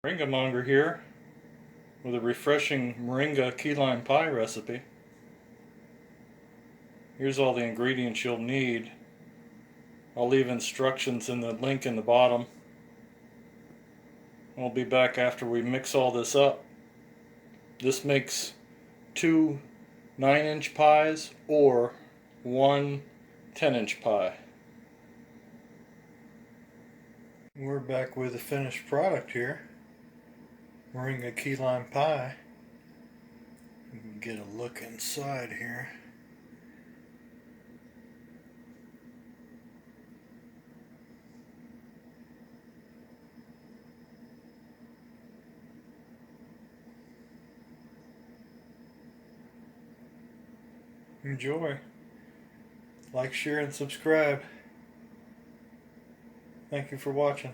Moringa Monger here with a refreshing moringa key lime pie recipe. Here's all the ingredients you'll need. I'll leave instructions in the link in the bottom. I'll be back after we mix all this up. This makes two 9-inch pies or one 10-inch pie. We're back with the finished product here. Moringa key lime pie. You can get a look inside here. Enjoy. Like, share, and subscribe. Thank you for watching.